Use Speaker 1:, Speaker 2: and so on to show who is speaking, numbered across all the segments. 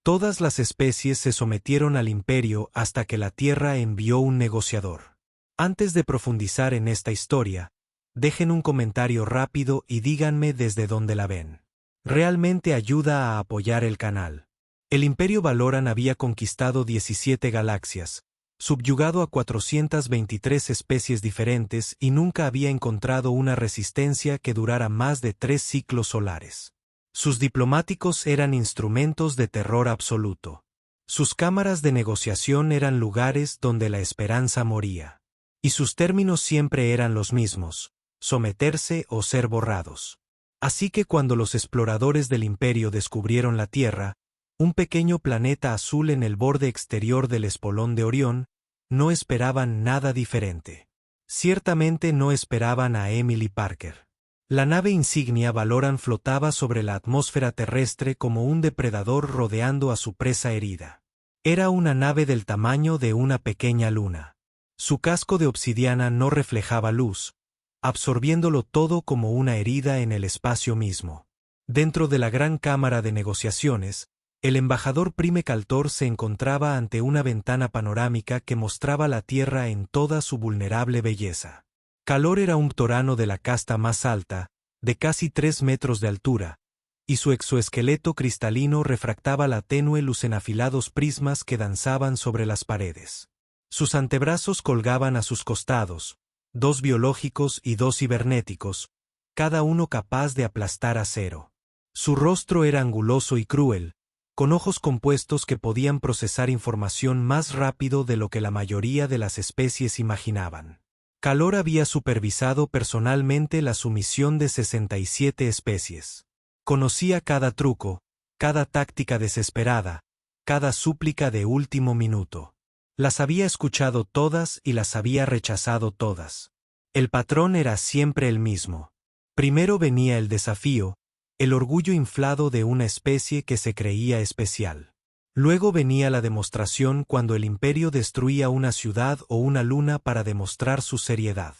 Speaker 1: Todas las especies se sometieron al imperio hasta que la Tierra envió un negociador. Antes de profundizar en esta historia, dejen un comentario rápido y díganme desde dónde la ven. Realmente ayuda a apoyar el canal. El Imperio Valoran había conquistado 17 galaxias, subyugado a 423 especies diferentes y nunca había encontrado una resistencia que durara más de 3 ciclos solares. Sus diplomáticos eran instrumentos de terror absoluto. Sus cámaras de negociación eran lugares donde la esperanza moría. Y sus términos siempre eran los mismos: someterse o ser borrados. Así que cuando los exploradores del imperio descubrieron la Tierra, un pequeño planeta azul en el borde exterior del espolón de Orión, no esperaban nada diferente. Ciertamente no esperaban a Emily Parker. La nave insignia Valoran flotaba sobre la atmósfera terrestre como un depredador rodeando a su presa herida. Era una nave del tamaño de una pequeña luna. Su casco de obsidiana no reflejaba luz, absorbiéndolo todo como una herida en el espacio mismo. Dentro de la gran cámara de negociaciones, el embajador Prime Caltor se encontraba ante una ventana panorámica que mostraba la Tierra en toda su vulnerable belleza. Calor era un ptorano de la casta más alta, de casi 3 metros de altura, y su exoesqueleto cristalino refractaba la tenue luz en afilados prismas que danzaban sobre las paredes. Sus antebrazos colgaban a sus costados, 2 biológicos y 2 cibernéticos, cada uno capaz de aplastar acero. Su rostro era anguloso y cruel, con ojos compuestos que podían procesar información más rápido de lo que la mayoría de las especies imaginaban. Calor había supervisado personalmente la sumisión de 67 especies. Conocía cada truco, cada táctica desesperada, cada súplica de último minuto. Las había escuchado todas y las había rechazado todas. El patrón era siempre el mismo. Primero venía el desafío, el orgullo inflado de una especie que se creía especial. Luego venía la demostración cuando el imperio destruía una ciudad o una luna para demostrar su seriedad.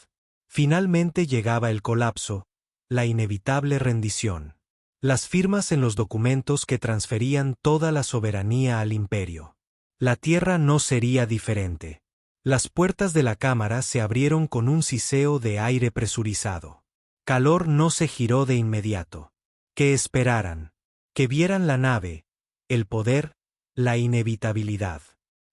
Speaker 1: Finalmente llegaba el colapso, la inevitable rendición. Las firmas en los documentos que transferían toda la soberanía al imperio. La Tierra no sería diferente. Las puertas de la cámara se abrieron con un siseo de aire presurizado. Calor no se giró de inmediato. Que esperaran. Que vieran la nave, el poder, la inevitabilidad.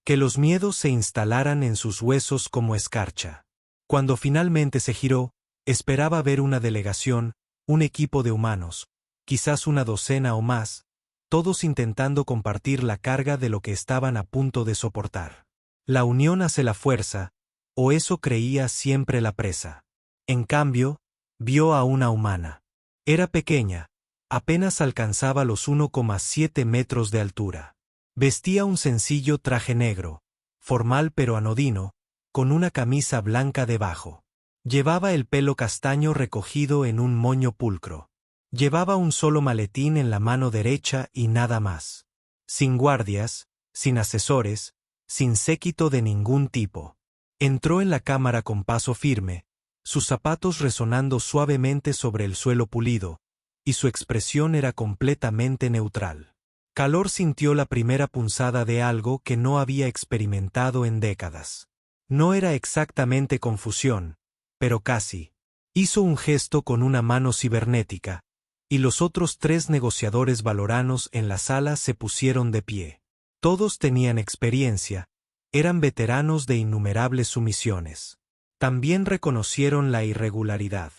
Speaker 1: Que los miedos se instalaran en sus huesos como escarcha. Cuando finalmente se giró, esperaba ver una delegación, un equipo de humanos, quizás una docena o más, todos intentando compartir la carga de lo que estaban a punto de soportar. La unión hace la fuerza, o eso creía siempre la presa. En cambio, vio a una humana. Era pequeña, apenas alcanzaba los 1,7 metros de altura. Vestía un sencillo traje negro, formal pero anodino, con una camisa blanca debajo. Llevaba el pelo castaño recogido en un moño pulcro. Llevaba un solo maletín en la mano derecha y nada más. Sin guardias, sin asesores, sin séquito de ningún tipo. Entró en la cámara con paso firme, sus zapatos resonando suavemente sobre el suelo pulido, y su expresión era completamente neutral. Calor sintió la primera punzada de algo que no había experimentado en décadas. No era exactamente confusión, pero casi. Hizo un gesto con una mano cibernética, y los otros 3 negociadores valoranos en la sala se pusieron de pie. Todos tenían experiencia, eran veteranos de innumerables sumisiones. También reconocieron la irregularidad.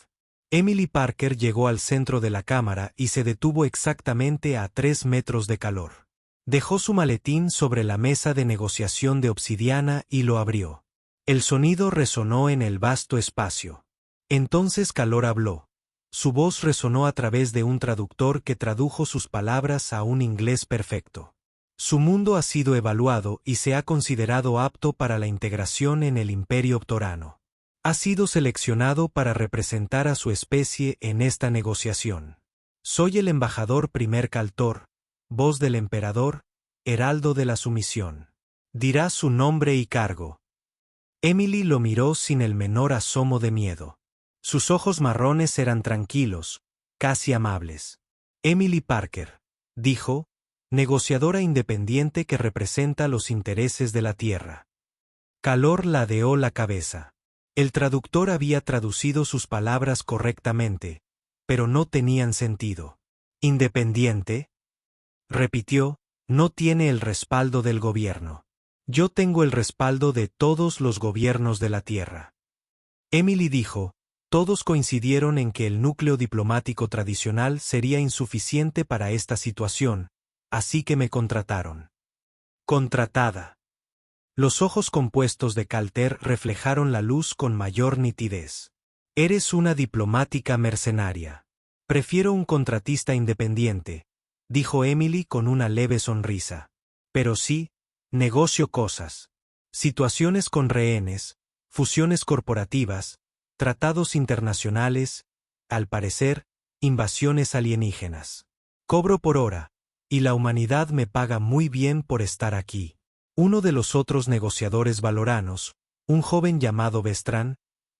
Speaker 1: Emily Parker llegó al centro de la cámara y se detuvo exactamente a 3 metros de Calor. Dejó su maletín sobre la mesa de negociación de obsidiana y lo abrió. El sonido resonó en el vasto espacio. Entonces Calor habló. Su voz resonó a través de un traductor que tradujo sus palabras a un inglés perfecto. Su mundo ha sido evaluado y se ha considerado apto para la integración en el Imperio Ptorano. Ha sido seleccionado para representar a su especie en esta negociación. Soy el embajador Primer Caltor, voz del emperador, heraldo de la sumisión. Dirá su nombre y cargo. Emily lo miró sin el menor asomo de miedo. Sus ojos marrones eran tranquilos, casi amables. Emily Parker, dijo, negociadora independiente que representa los intereses de la Tierra. Calor ladeó la cabeza. El traductor había traducido sus palabras correctamente, pero no tenían sentido. ¿Independiente? Repitió, no tiene el respaldo del gobierno. Yo tengo el respaldo de todos los gobiernos de la Tierra. Emily dijo, todos coincidieron en que el núcleo diplomático tradicional sería insuficiente para esta situación, así que me contrataron. Contratada. Los ojos compuestos de Calter reflejaron la luz con mayor nitidez. Eres una diplomática mercenaria. Prefiero un contratista independiente, dijo Emily con una leve sonrisa. Pero sí, negocio cosas. Situaciones con rehenes, fusiones corporativas, tratados internacionales, al parecer, invasiones alienígenas. Cobro por hora, y la humanidad me paga muy bien por estar aquí. Uno de los otros negociadores valoranos, un joven llamado Vestran,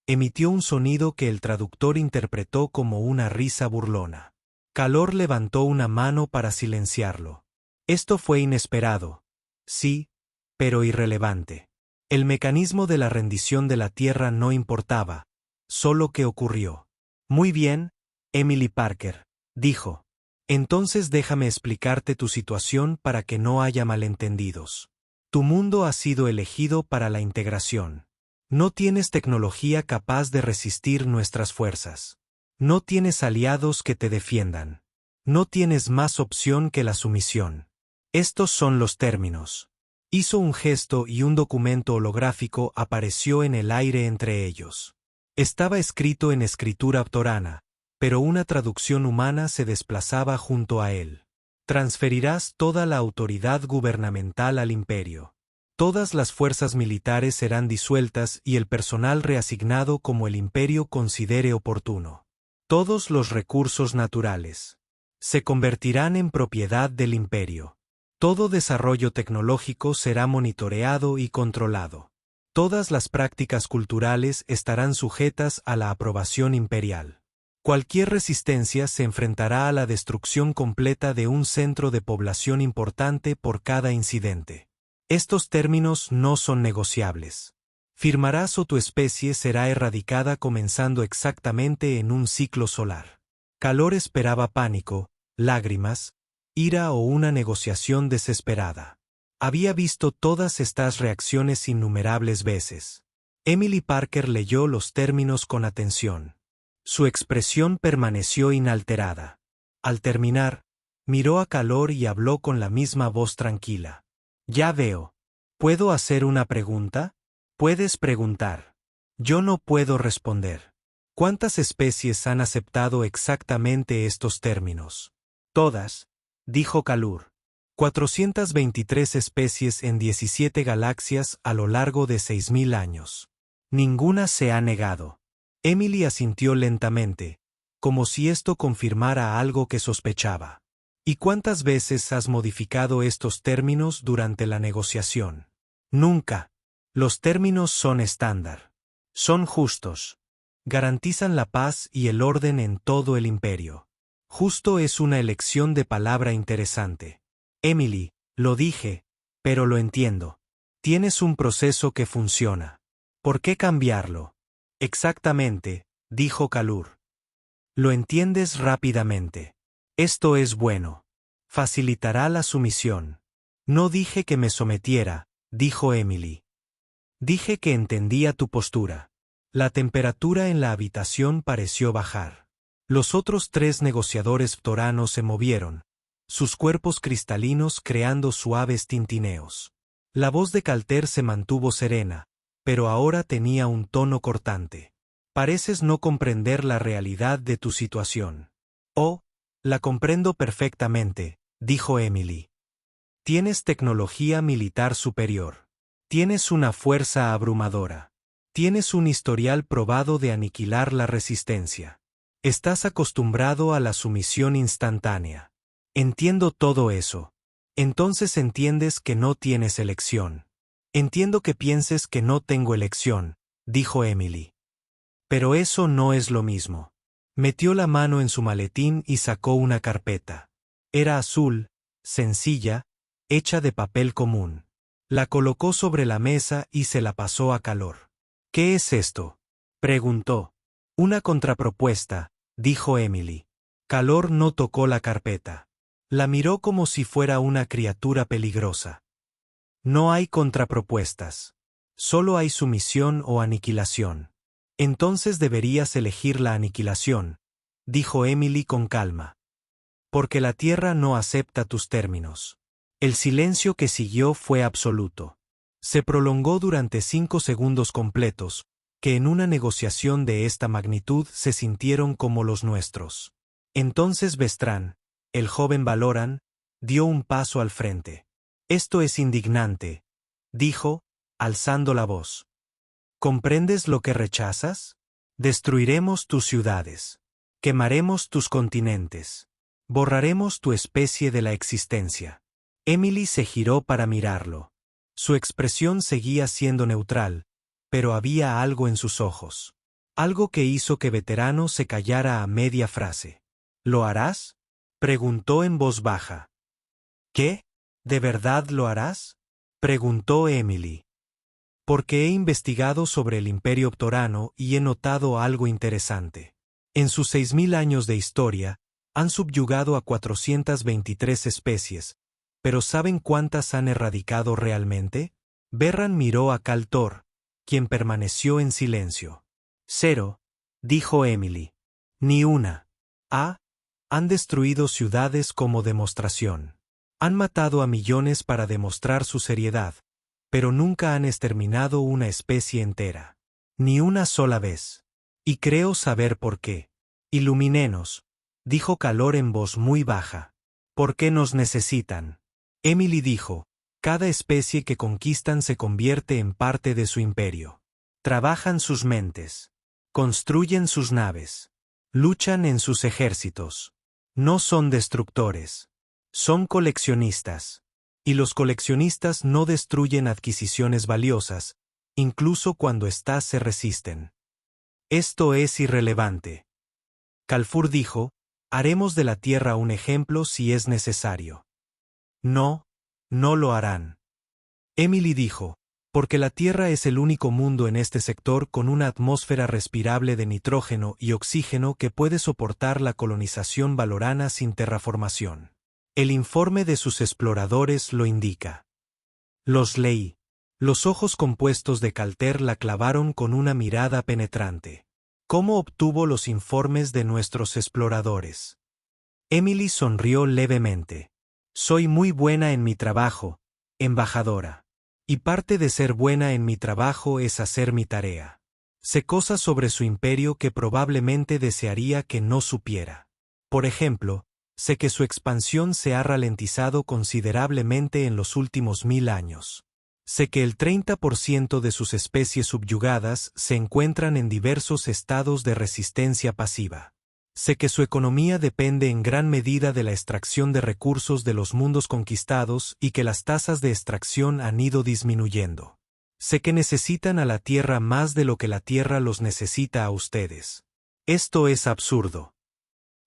Speaker 1: emitió un sonido que el traductor interpretó como una risa burlona. Calor levantó una mano para silenciarlo. Esto fue inesperado. Sí, pero irrelevante. El mecanismo de la rendición de la Tierra no importaba, solo que ocurrió. Muy bien, Emily Parker, dijo. Entonces déjame explicarte tu situación para que no haya malentendidos. Tu mundo ha sido elegido para la integración. No tienes tecnología capaz de resistir nuestras fuerzas. No tienes aliados que te defiendan. No tienes más opción que la sumisión. Estos son los términos. Hizo un gesto y un documento holográfico apareció en el aire entre ellos. Estaba escrito en escritura ptorana, pero una traducción humana se desplazaba junto a él. Transferirás toda la autoridad gubernamental al imperio. Todas las fuerzas militares serán disueltas y el personal reasignado como el imperio considere oportuno. Todos los recursos naturales se convertirán en propiedad del imperio. Todo desarrollo tecnológico será monitoreado y controlado. Todas las prácticas culturales estarán sujetas a la aprobación imperial. Cualquier resistencia se enfrentará a la destrucción completa de un centro de población importante por cada incidente. Estos términos no son negociables. Firmarás o tu especie será erradicada comenzando exactamente en un ciclo solar. Calor esperaba pánico, lágrimas, ira o una negociación desesperada. Había visto todas estas reacciones innumerables veces. Emily Parker leyó los términos con atención. Su expresión permaneció inalterada. Al terminar, miró a Calor y habló con la misma voz tranquila. Ya veo. ¿Puedo hacer una pregunta? Puedes preguntar. Yo no puedo responder. ¿Cuántas especies han aceptado exactamente estos términos? Todas, dijo Calur. 423 especies en 17 galaxias a lo largo de 6000 años. Ninguna se ha negado. Emily asintió lentamente, como si esto confirmara algo que sospechaba. ¿Y cuántas veces has modificado estos términos durante la negociación? Nunca. Los términos son estándar. Son justos. Garantizan la paz y el orden en todo el imperio. Justo es una elección de palabra interesante. Emily, lo dije, pero lo entiendo. Tienes un proceso que funciona. ¿Por qué cambiarlo? Exactamente, dijo Calur. Lo entiendes rápidamente. Esto es bueno. Facilitará la sumisión. No dije que me sometiera, dijo Emily. Dije que entendía tu postura. La temperatura en la habitación pareció bajar. Los otros 3 negociadores ptoranos se movieron, sus cuerpos cristalinos creando suaves tintineos. La voz de Calter se mantuvo serena, pero ahora tenía un tono cortante. Pareces no comprender la realidad de tu situación. Oh, la comprendo perfectamente, dijo Emily. Tienes tecnología militar superior. Tienes una fuerza abrumadora. Tienes un historial probado de aniquilar la resistencia. Estás acostumbrado a la sumisión instantánea. Entiendo todo eso. Entonces entiendes que no tienes elección. Entiendo que pienses que no tengo elección, dijo Emily. Pero eso no es lo mismo. Metió la mano en su maletín y sacó una carpeta. Era azul, sencilla, hecha de papel común. La colocó sobre la mesa y se la pasó a Calor. ¿Qué es esto?, preguntó. Una contrapropuesta, dijo Emily. Calor no tocó la carpeta. La miró como si fuera una criatura peligrosa. No hay contrapropuestas. Solo hay sumisión o aniquilación. Entonces deberías elegir la aniquilación, dijo Emily con calma. Porque la tierra no acepta tus términos. El silencio que siguió fue absoluto. Se prolongó durante 5 segundos completos, que en una negociación de esta magnitud se sintieron como los nuestros. Entonces Bestrán, el joven Valoran, dio un paso al frente. Esto es indignante, dijo, alzando la voz. ¿Comprendes lo que rechazas? Destruiremos tus ciudades. Quemaremos tus continentes. Borraremos tu especie de la existencia. Emily se giró para mirarlo. Su expresión seguía siendo neutral, pero había algo en sus ojos. Algo que hizo que Veterano se callara a media frase. ¿Lo harás?, preguntó en voz baja. ¿Qué? ¿De verdad lo harás?, preguntó Emily. Porque he investigado sobre el Imperio Ptorano y he notado algo interesante. En sus 6000 años de historia, han subyugado a 423 especies, pero ¿saben cuántas han erradicado realmente? Berran miró a Kaltor, quien permaneció en silencio. 0, dijo Emily. Ni una. Han destruido ciudades como demostración. Han matado a millones para demostrar su seriedad, pero nunca han exterminado una especie entera. Ni una sola vez. Y creo saber por qué. Iluminenos, dijo Calor en voz muy baja. ¿Por qué nos necesitan? Emily dijo, cada especie que conquistan se convierte en parte de su imperio. Trabajan sus mentes. Construyen sus naves. Luchan en sus ejércitos. No son destructores. Son coleccionistas. Y los coleccionistas no destruyen adquisiciones valiosas, incluso cuando éstas se resisten. Esto es irrelevante. Kalfur dijo, haremos de la tierra un ejemplo si es necesario. No, no lo harán. Emily dijo, porque la Tierra es el único mundo en este sector con una atmósfera respirable de nitrógeno y oxígeno que puede soportar la colonización valorana sin terraformación. El informe de sus exploradores lo indica. Los leí. Los ojos compuestos de Kalter la clavaron con una mirada penetrante. ¿Cómo obtuvo los informes de nuestros exploradores? Emily sonrió levemente. Soy muy buena en mi trabajo, embajadora. Y parte de ser buena en mi trabajo es hacer mi tarea. Sé cosas sobre su imperio que probablemente desearía que no supiera. Por ejemplo, sé que su expansión se ha ralentizado considerablemente en los últimos 1000 años. Sé que el 30% de sus especies subyugadas se encuentran en diversos estados de resistencia pasiva. Sé que su economía depende en gran medida de la extracción de recursos de los mundos conquistados y que las tasas de extracción han ido disminuyendo. Sé que necesitan a la Tierra más de lo que la Tierra los necesita a ustedes. Esto es absurdo.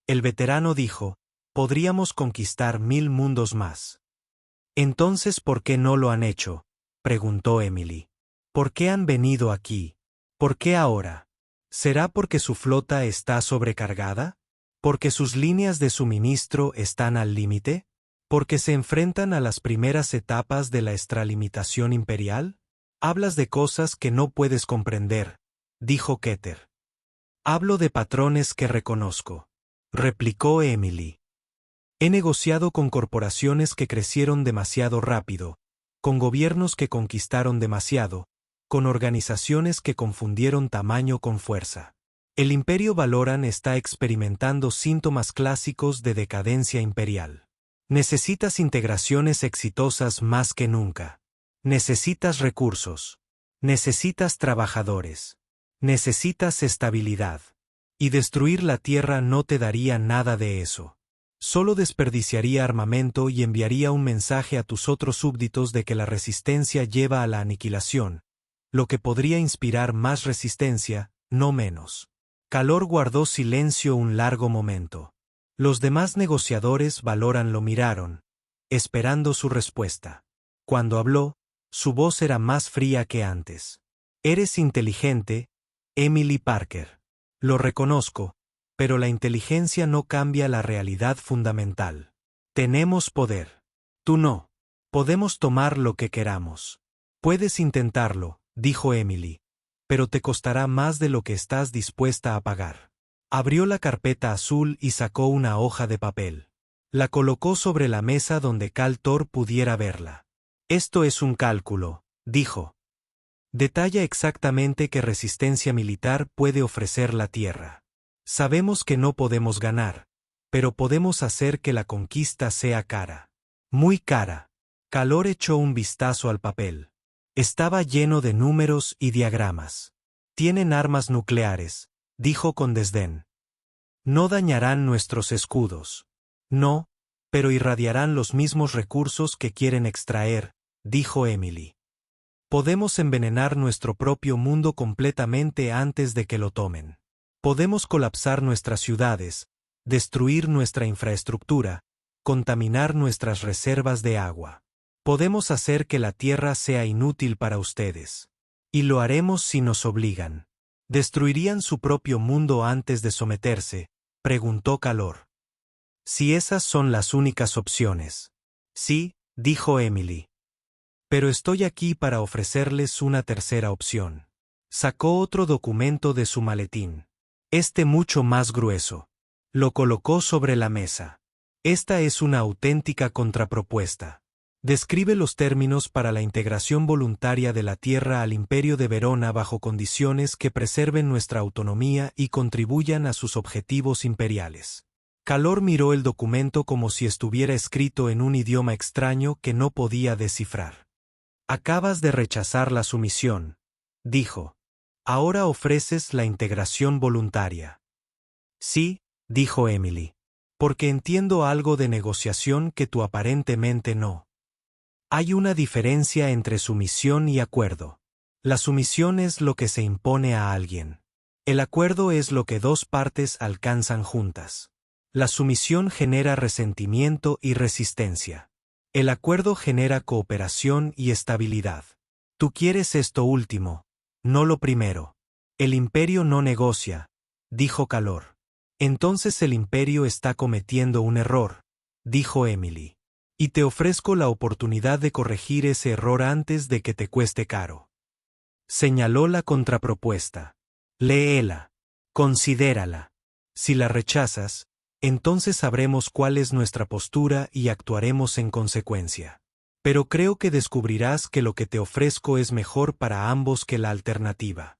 Speaker 1: El veterano dijo, podríamos conquistar 1000 mundos más. Entonces, ¿por qué no lo han hecho?, preguntó Emily. ¿Por qué han venido aquí? ¿Por qué ahora? ¿Será porque su flota está sobrecargada? ¿Porque sus líneas de suministro están al límite? ¿Porque se enfrentan a las primeras etapas de la extralimitación imperial? Hablas de cosas que no puedes comprender, dijo Keter. Hablo de patrones que reconozco, replicó Emily. He negociado con corporaciones que crecieron demasiado rápido, con gobiernos que conquistaron demasiado, con organizaciones que confundieron tamaño con fuerza. El Imperio Valoran está experimentando síntomas clásicos de decadencia imperial. Necesitas integraciones exitosas más que nunca. Necesitas recursos. Necesitas trabajadores. Necesitas estabilidad. Y destruir la Tierra no te daría nada de eso. Solo desperdiciaría armamento y enviaría un mensaje a tus otros súbditos de que la resistencia lleva a la aniquilación, lo que podría inspirar más resistencia, no menos. Calor guardó silencio un largo momento. Los demás negociadores Valoran lo miraron, esperando su respuesta. Cuando habló, su voz era más fría que antes. Eres inteligente, Emily Parker. Lo reconozco, pero la inteligencia no cambia la realidad fundamental. Tenemos poder. Tú no. Podemos tomar lo que queramos. Puedes intentarlo, dijo Emily, pero te costará más de lo que estás dispuesta a pagar. Abrió la carpeta azul y sacó una hoja de papel. La colocó sobre la mesa donde Cal Tor pudiera verla. Esto es un cálculo, dijo. Detalla exactamente qué resistencia militar puede ofrecer la Tierra. Sabemos que no podemos ganar, pero podemos hacer que la conquista sea cara. Muy cara. Calor echó un vistazo al papel. Estaba lleno de números y diagramas. Tienen armas nucleares, dijo con desdén. No dañarán nuestros escudos. No, pero irradiarán los mismos recursos que quieren extraer, dijo Emily. Podemos envenenar nuestro propio mundo completamente antes de que lo tomen. Podemos colapsar nuestras ciudades, destruir nuestra infraestructura, contaminar nuestras reservas de agua. Podemos hacer que la Tierra sea inútil para ustedes. Y lo haremos si nos obligan. ¿Destruirían su propio mundo antes de someterse?, preguntó Calor. Si esas son las únicas opciones. Sí, dijo Emily. Pero estoy aquí para ofrecerles una tercera opción. Sacó otro documento de su maletín. Este mucho más grueso. Lo colocó sobre la mesa. Esta es una auténtica contrapropuesta. Describe los términos para la integración voluntaria de la Tierra al Imperio de Verona bajo condiciones que preserven nuestra autonomía y contribuyan a sus objetivos imperiales. Calor miró el documento como si estuviera escrito en un idioma extraño que no podía descifrar. Acabas de rechazar la sumisión, dijo. Ahora ofreces la integración voluntaria. Sí, dijo Emily. Porque entiendo algo de negociación que tú aparentemente no. Hay una diferencia entre sumisión y acuerdo. La sumisión es lo que se impone a alguien. El acuerdo es lo que dos partes alcanzan juntas. La sumisión genera resentimiento y resistencia. El acuerdo genera cooperación y estabilidad. Tú quieres esto último, no lo primero. El imperio no negocia, dijo Calor. Entonces el imperio está cometiendo un error, dijo Emily. Y te ofrezco la oportunidad de corregir ese error antes de que te cueste caro. Señaló la contrapropuesta. Léela. Considérala. Si la rechazas, entonces sabremos cuál es nuestra postura y actuaremos en consecuencia. Pero creo que descubrirás que lo que te ofrezco es mejor para ambos que la alternativa.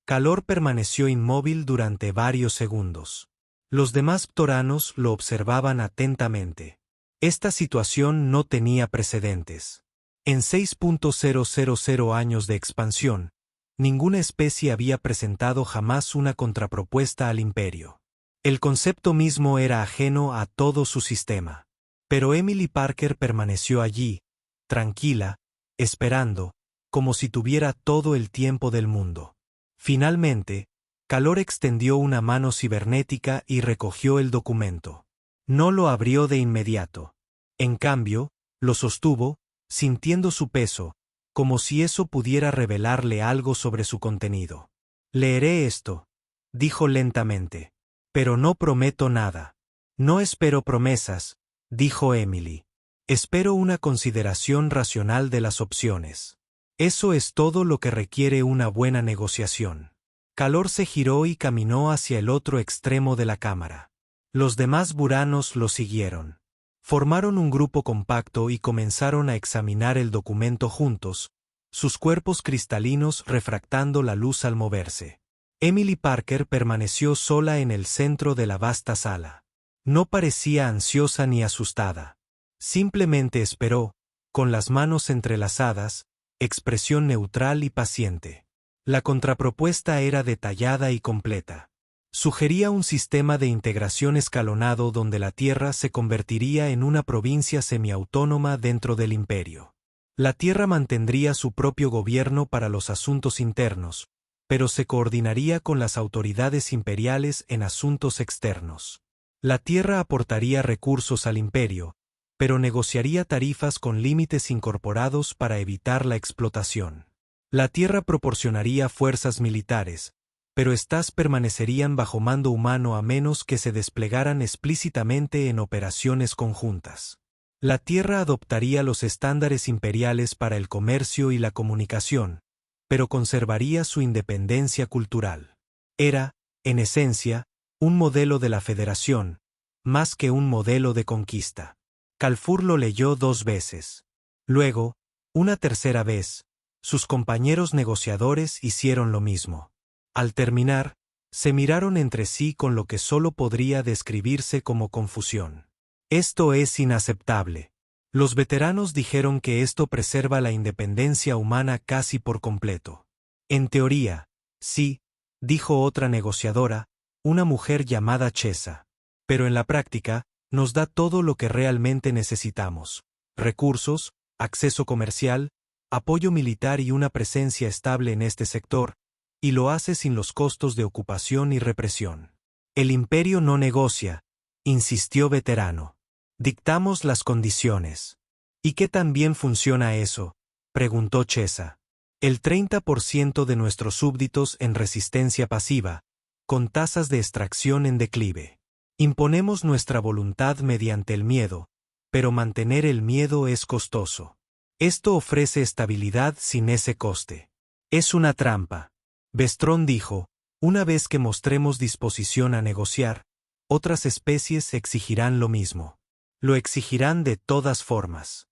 Speaker 1: Calor permaneció inmóvil durante varios segundos. Los demás ptoranos lo observaban atentamente. Esta situación no tenía precedentes. En 6.000 años de expansión, ninguna especie había presentado jamás una contrapropuesta al imperio. El concepto mismo era ajeno a todo su sistema. Pero Emily Parker permaneció allí, tranquila, esperando, como si tuviera todo el tiempo del mundo. Finalmente, Calor extendió una mano cibernética y recogió el documento. No lo abrió de inmediato. En cambio, lo sostuvo, sintiendo su peso, como si eso pudiera revelarle algo sobre su contenido. Leeré esto, dijo lentamente. Pero no prometo nada. No espero promesas, dijo Emily. Espero una consideración racional de las opciones. Eso es todo lo que requiere una buena negociación. Calor se giró y caminó hacia el otro extremo de la cámara. Los demás buranos lo siguieron. Formaron un grupo compacto y comenzaron a examinar el documento juntos, sus cuerpos cristalinos refractando la luz al moverse. Emily Parker permaneció sola en el centro de la vasta sala. No parecía ansiosa ni asustada. Simplemente esperó, con las manos entrelazadas, expresión neutral y paciente. La contrapropuesta era detallada y completa. Sugería un sistema de integración escalonado donde la Tierra se convertiría en una provincia semiautónoma dentro del imperio. La Tierra mantendría su propio gobierno para los asuntos internos, pero se coordinaría con las autoridades imperiales en asuntos externos. La Tierra aportaría recursos al imperio, pero negociaría tarifas con límites incorporados para evitar la explotación. La Tierra proporcionaría fuerzas militares, pero éstas permanecerían bajo mando humano a menos que se desplegaran explícitamente en operaciones conjuntas. La Tierra adoptaría los estándares imperiales para el comercio y la comunicación, pero conservaría su independencia cultural. Era, en esencia, un modelo de la Federación, más que un modelo de conquista. Calfur lo leyó 2 veces. Luego, una tercera vez, sus compañeros negociadores hicieron lo mismo. Al terminar, se miraron entre sí con lo que solo podría describirse como confusión. Esto es inaceptable. Los veteranos dijeron que esto preserva la independencia humana casi por completo. En teoría, sí, dijo otra negociadora, una mujer llamada Chesa. Pero en la práctica, nos da todo lo que realmente necesitamos: recursos, acceso comercial, apoyo militar y una presencia estable en este sector, y lo hace sin los costos de ocupación y represión. El imperio no negocia, insistió Veterano. Dictamos las condiciones. ¿Y qué tan bien funciona eso?, preguntó Chesa. El 30% de nuestros súbditos en resistencia pasiva, con tasas de extracción en declive. Imponemos nuestra voluntad mediante el miedo, pero mantener el miedo es costoso. Esto ofrece estabilidad sin ese coste. Es una trampa. Bestrón dijo: una vez que mostremos disposición a negociar, otras especies exigirán lo mismo. Lo exigirán de todas formas.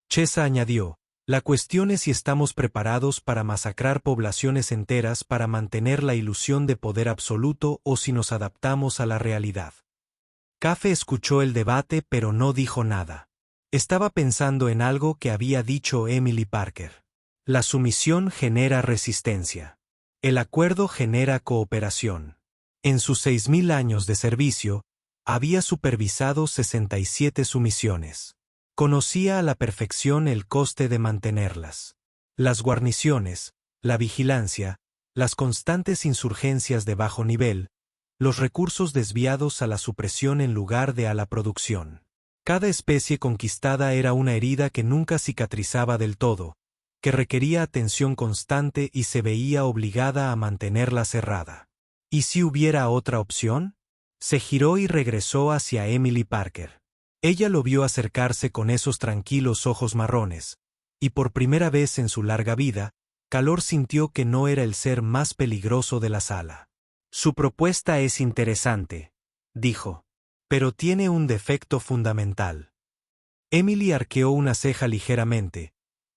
Speaker 1: Chesa añadió: la cuestión es si estamos preparados para masacrar poblaciones enteras para mantener la ilusión de poder absoluto o si nos adaptamos a la realidad. Cafe escuchó el debate pero no dijo nada. Estaba pensando en algo que había dicho Emily Parker. La sumisión genera resistencia. El acuerdo genera cooperación. En sus 6.000 años de servicio, había supervisado 67 sumisiones. Conocía a la perfección el coste de mantenerlas. Las guarniciones, la vigilancia, las constantes insurgencias de bajo nivel, los recursos desviados a la supresión en lugar de a la producción. Cada especie conquistada era una herida que nunca cicatrizaba del todo, que requería atención constante y se veía obligada a mantenerla cerrada. ¿Y si hubiera otra opción? Se giró y regresó hacia Emily Parker. Ella lo vio acercarse con esos tranquilos ojos marrones, y por primera vez en su larga vida, Calor sintió que no era el ser más peligroso de la sala. Su propuesta es interesante, dijo, pero tiene un defecto fundamental. Emily arqueó una ceja ligeramente,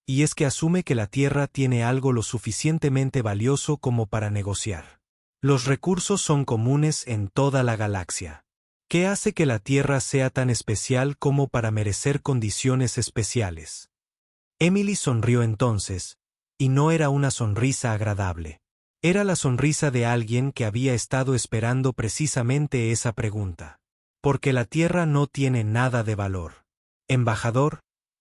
Speaker 1: y es que asume que la Tierra tiene algo lo suficientemente valioso como para negociar. Los recursos son comunes en toda la galaxia. ¿Qué hace que la Tierra sea tan especial como para merecer condiciones especiales? Emily sonrió entonces, y no era una sonrisa agradable. Era la sonrisa de alguien que había estado esperando precisamente esa pregunta. Porque la Tierra no tiene nada de valor. Embajador,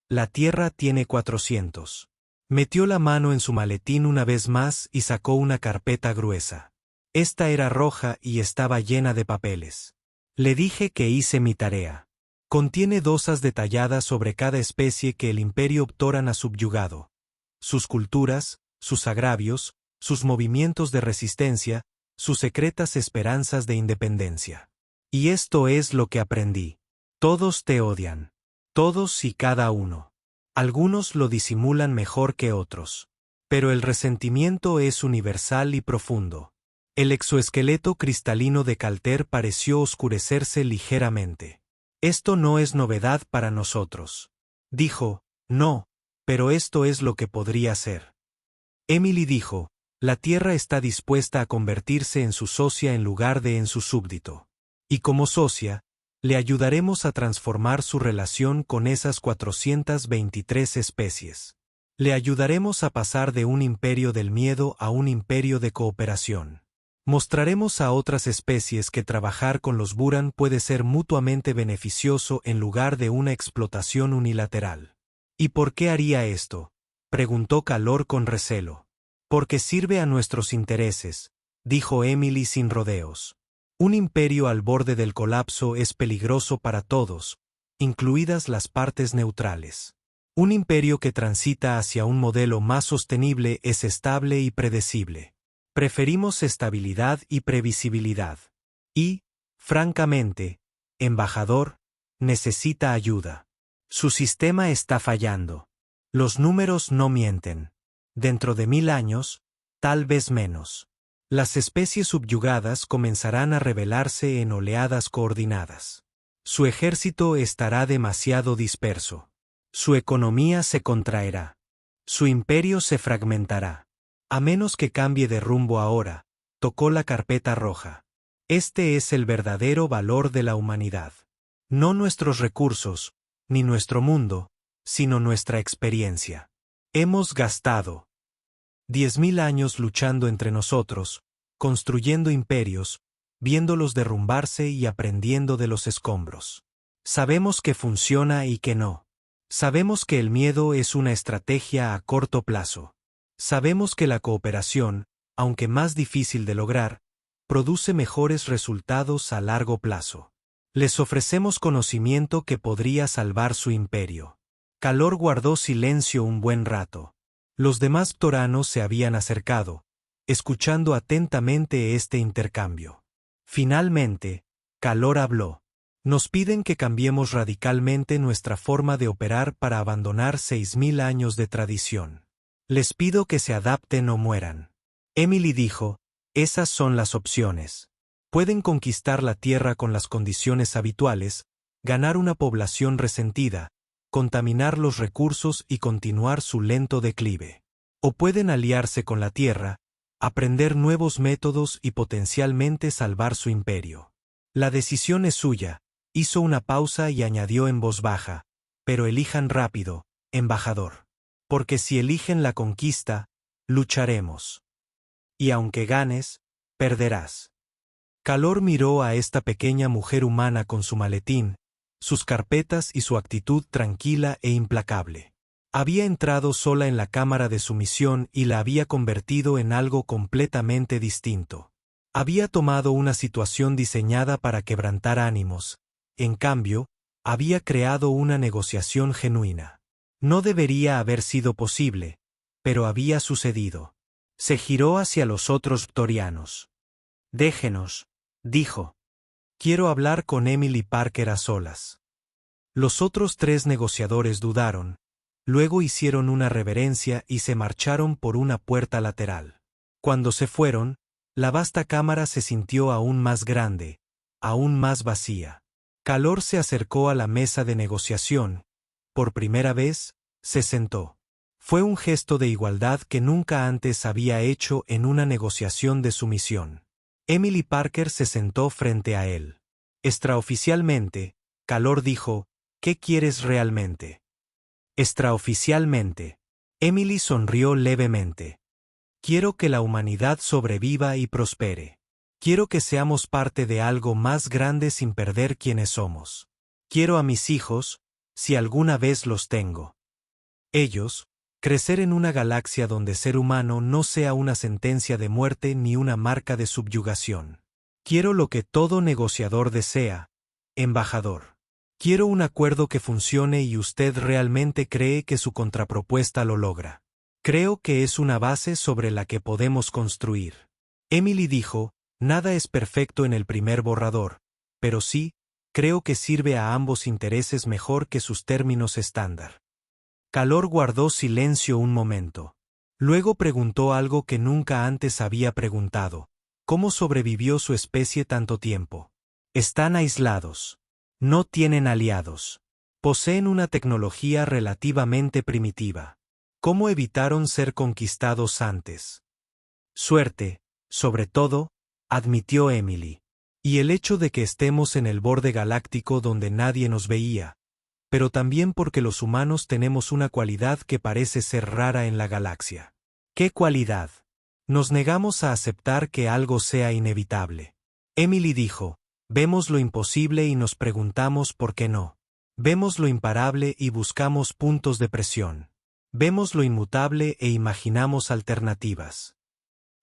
Speaker 1: la Tierra tiene 400. Metió la mano en su maletín una vez más y sacó una carpeta gruesa. Esta era roja y estaba llena de papeles. Le dije que hice mi tarea. Contiene dosas detalladas sobre cada especie que el Imperio Optoran ha subyugado. Sus culturas, sus agravios, sus movimientos de resistencia, sus secretas esperanzas de independencia. Y esto es lo que aprendí. Todos te odian. Todos y cada uno. Algunos lo disimulan mejor que otros. Pero el resentimiento es universal y profundo. El exoesqueleto cristalino de Calter pareció oscurecerse ligeramente. Esto no es novedad para nosotros. Dijo: no, pero esto es lo que podría ser. Emily dijo: la Tierra está dispuesta a convertirse en su socia en lugar de en su súbdito. Y como socia, le ayudaremos a transformar su relación con esas 423 especies. Le ayudaremos a pasar de un imperio del miedo a un imperio de cooperación. Mostraremos a otras especies que trabajar con los Buran puede ser mutuamente beneficioso en lugar de una explotación unilateral. ¿Y por qué haría esto?, preguntó Calor con recelo. Porque sirve a nuestros intereses, dijo Emily sin rodeos. Un imperio al borde del colapso es peligroso para todos, incluidas las partes neutrales. Un imperio que transita hacia un modelo más sostenible es estable y predecible. Preferimos estabilidad y previsibilidad. Y, francamente, embajador, necesita ayuda. Su sistema está fallando. Los números no mienten. Dentro de 1000 años, tal vez menos, las especies subyugadas comenzarán a rebelarse en oleadas coordinadas. Su ejército estará demasiado disperso. Su economía se contraerá. Su imperio se fragmentará. A menos que cambie de rumbo ahora, tocó la carpeta roja. Este es el verdadero valor de la humanidad. No nuestros recursos, ni nuestro mundo, sino nuestra experiencia. Hemos gastado 10.000 años luchando entre nosotros, construyendo imperios, viéndolos derrumbarse y aprendiendo de los escombros. Sabemos que funciona y que no. Sabemos que el miedo es una estrategia a corto plazo. Sabemos que la cooperación, aunque más difícil de lograr, produce mejores resultados a largo plazo. Les ofrecemos conocimiento que podría salvar su imperio. Calor guardó silencio un buen rato. Los demás ptoranos se habían acercado, escuchando atentamente este intercambio. Finalmente, Calor habló. Nos piden que cambiemos radicalmente nuestra forma de operar para abandonar 6000 años de tradición. Les pido que se adapten o mueran. Emily dijo, esas son las opciones. Pueden conquistar la Tierra con las condiciones habituales, ganar una población resentida, contaminar los recursos y continuar su lento declive. O pueden aliarse con la Tierra, aprender nuevos métodos y potencialmente salvar su imperio. La decisión es suya. Hizo una pausa y añadió en voz baja, pero elijan rápido, embajador. Porque si eligen la conquista, lucharemos. Y aunque ganes, perderás. Calor miró a esta pequeña mujer humana con su maletín, sus carpetas y su actitud tranquila e implacable. Había entrado sola en la cámara de su misión y la había convertido en algo completamente distinto. Había tomado una situación diseñada para quebrantar ánimos. En cambio, había creado una negociación genuina. No debería haber sido posible, pero había sucedido. Se giró hacia los otros ptorianos. Déjenos, dijo. Quiero hablar con Emily Parker a solas. Los otros 3 negociadores dudaron, luego hicieron una reverencia y se marcharon por una puerta lateral. Cuando se fueron, la vasta cámara se sintió aún más grande, aún más vacía. Calor se acercó a la mesa de negociación. Por primera vez, se sentó. Fue un gesto de igualdad que nunca antes había hecho en una negociación de sumisión. Emily Parker se sentó frente a él. Extraoficialmente, Calor dijo, ¿qué quieres realmente? Extraoficialmente. Emily sonrió levemente. Quiero que la humanidad sobreviva y prospere. Quiero que seamos parte de algo más grande sin perder quienes somos. Quiero a mis hijos, si alguna vez los tengo. Ellos, crecer en una galaxia donde ser humano no sea una sentencia de muerte ni una marca de subyugación. Quiero lo que todo negociador desea, embajador. Quiero un acuerdo que funcione y usted realmente cree que su contrapropuesta lo logra. Creo que es una base sobre la que podemos construir. Emily dijo, nada es perfecto en el primer borrador, pero sí, creo que sirve a ambos intereses mejor que sus términos estándar. Calor guardó silencio un momento. Luego preguntó algo que nunca antes había preguntado. ¿Cómo sobrevivió su especie tanto tiempo? Están aislados. No tienen aliados. Poseen una tecnología relativamente primitiva. ¿Cómo evitaron ser conquistados antes? Suerte, sobre todo, admitió Emily. Y el hecho de que estemos en el borde galáctico donde nadie nos veía, pero también porque los humanos tenemos una cualidad que parece ser rara en la galaxia. ¿Qué cualidad? Nos negamos a aceptar que algo sea inevitable. Emily dijo, vemos lo imposible y nos preguntamos por qué no. Vemos lo imparable y buscamos puntos de presión. Vemos lo inmutable e imaginamos alternativas.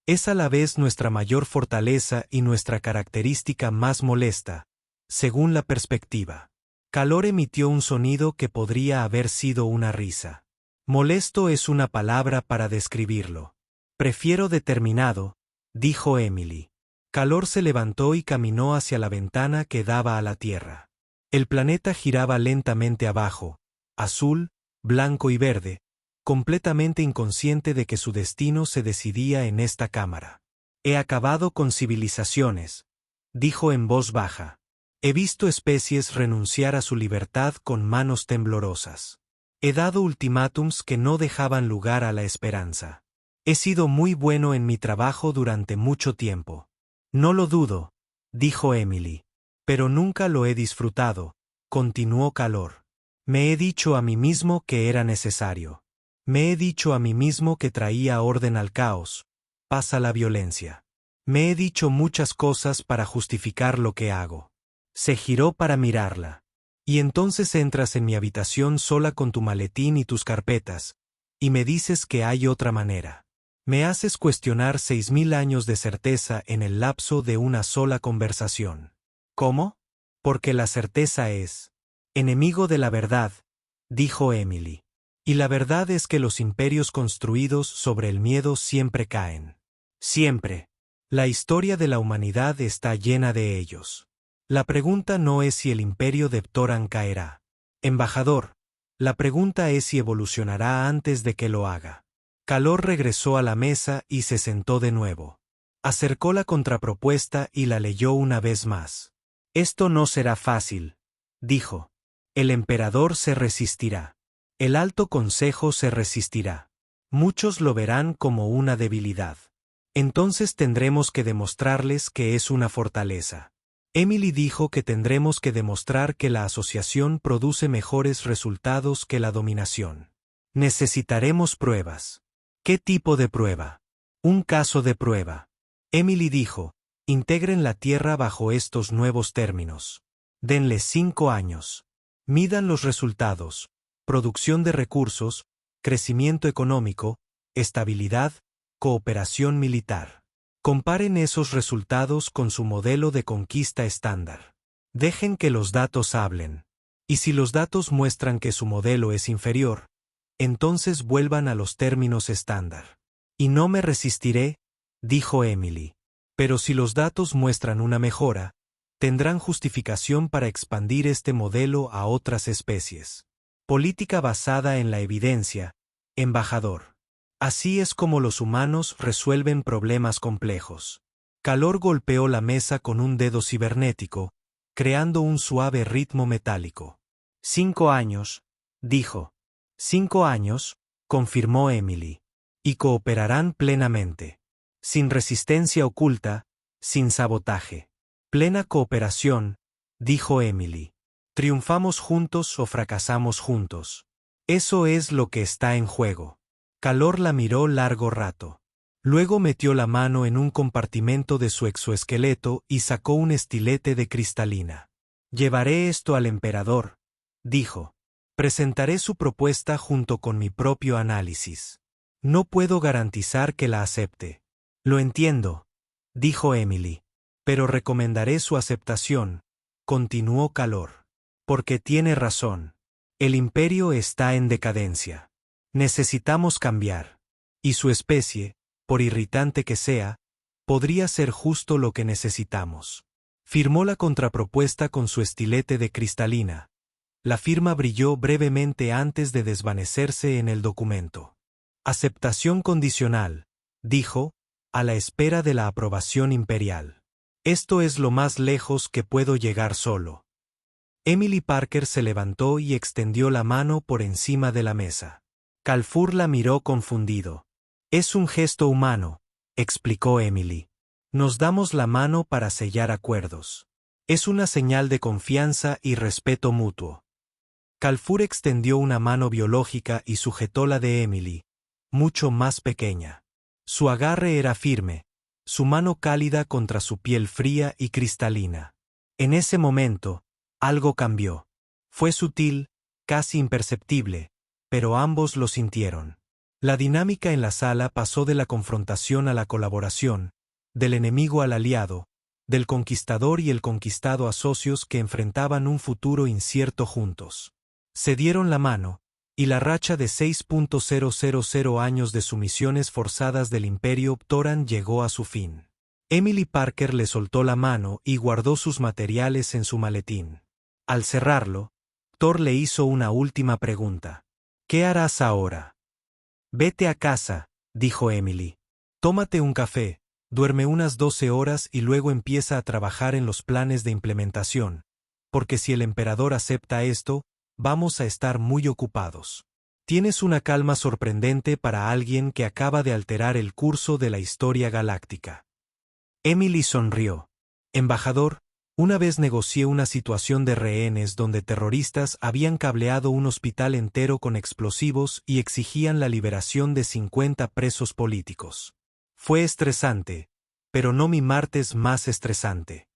Speaker 1: Es a la vez nuestra mayor fortaleza y nuestra característica más molesta, según la perspectiva. Calor emitió un sonido que podría haber sido una risa. Molesto es una palabra para describirlo. Prefiero determinado, dijo Emily. Calor se levantó y caminó hacia la ventana que daba a la Tierra. El planeta giraba lentamente abajo, azul, blanco y verde, completamente inconsciente de que su destino se decidía en esta cámara. He acabado con civilizaciones, dijo en voz baja. He visto especies renunciar a su libertad con manos temblorosas. He dado ultimátums que no dejaban lugar a la esperanza. He sido muy bueno en mi trabajo durante mucho tiempo. No lo dudo, dijo Emily. Pero nunca lo he disfrutado, continuó Calor. Me he dicho a mí mismo que era necesario. Me he dicho a mí mismo que traía orden al caos, paz a la violencia. Me he dicho muchas cosas para justificar lo que hago. Se giró para mirarla. Y entonces entras en mi habitación sola con tu maletín y tus carpetas, y me dices que hay otra manera. Me haces cuestionar 6000 años de certeza en el lapso de una sola conversación. ¿Cómo? Porque la certeza es enemigo de la verdad, dijo Emily. Y la verdad es que los imperios construidos sobre el miedo siempre caen. Siempre. La historia de la humanidad está llena de ellos. La pregunta no es si el imperio de Ptoran caerá. Embajador, la pregunta es si evolucionará antes de que lo haga. Calor regresó a la mesa y se sentó de nuevo. Acercó la contrapropuesta y la leyó una vez más. Esto no será fácil, dijo. El emperador se resistirá. El Alto Consejo se resistirá. Muchos lo verán como una debilidad. Entonces tendremos que demostrarles que es una fortaleza. Emily dijo que tendremos que demostrar que la asociación produce mejores resultados que la dominación. Necesitaremos pruebas. ¿Qué tipo de prueba? Un caso de prueba. Emily dijo, integren la Tierra bajo estos nuevos términos. Denle 5 años. Midan los resultados, producción de recursos, crecimiento económico, estabilidad, cooperación militar. Comparen esos resultados con su modelo de conquista estándar. Dejen que los datos hablen. Y si los datos muestran que su modelo es inferior, entonces vuelvan a los términos estándar. Y no me resistiré, dijo Emily. Pero si los datos muestran una mejora, tendrán justificación para expandir este modelo a otras especies. Política basada en la evidencia, embajador. Así es como los humanos resuelven problemas complejos. Calor golpeó la mesa con un dedo cibernético, creando un suave ritmo metálico. 5 años, dijo. 5 años, confirmó Emily. Y cooperarán plenamente. Sin resistencia oculta, sin sabotaje. Plena cooperación, dijo Emily. Triunfamos juntos o fracasamos juntos. Eso es lo que está en juego. Calor la miró largo rato. Luego metió la mano en un compartimento de su exoesqueleto y sacó un estilete de cristalina. Llevaré esto al emperador, dijo. Presentaré su propuesta junto con mi propio análisis. No puedo garantizar que la acepte. Lo entiendo, dijo Emily. Pero recomendaré su aceptación, continuó Calor. Porque tiene razón. El imperio está en decadencia. Necesitamos cambiar. Y su especie, por irritante que sea, podría ser justo lo que necesitamos. Firmó la contrapropuesta con su estilete de cristalina. La firma brilló brevemente antes de desvanecerse en el documento. Aceptación condicional, dijo, a la espera de la aprobación imperial. Esto es lo más lejos que puedo llegar solo. Emily Parker se levantó y extendió la mano por encima de la mesa. Calfur la miró confundido. Es un gesto humano, explicó Emily. Nos damos la mano para sellar acuerdos. Es una señal de confianza y respeto mutuo. Calfur extendió una mano biológica y sujetó la de Emily, mucho más pequeña. Su agarre era firme, su mano cálida contra su piel fría y cristalina. En ese momento, algo cambió. Fue sutil, casi imperceptible, pero ambos lo sintieron. La dinámica en la sala pasó de la confrontación a la colaboración, del enemigo al aliado, del conquistador y el conquistado a socios que enfrentaban un futuro incierto juntos. Se dieron la mano, y la racha de 6.000 años de sumisiones forzadas del Imperio Ptoran llegó a su fin. Emily Parker le soltó la mano y guardó sus materiales en su maletín. Al cerrarlo, Thor le hizo una última pregunta. ¿Qué harás ahora? Vete a casa, dijo Emily. Tómate un café, duerme unas 12 horas y luego empieza a trabajar en los planes de implementación, porque si el emperador acepta esto, vamos a estar muy ocupados. Tienes una calma sorprendente para alguien que acaba de alterar el curso de la historia galáctica. Emily sonrió. Embajador, una vez negocié una situación de rehenes donde terroristas habían cableado un hospital entero con explosivos y exigían la liberación de 50 presos políticos. Fue estresante, pero no mi martes más estresante.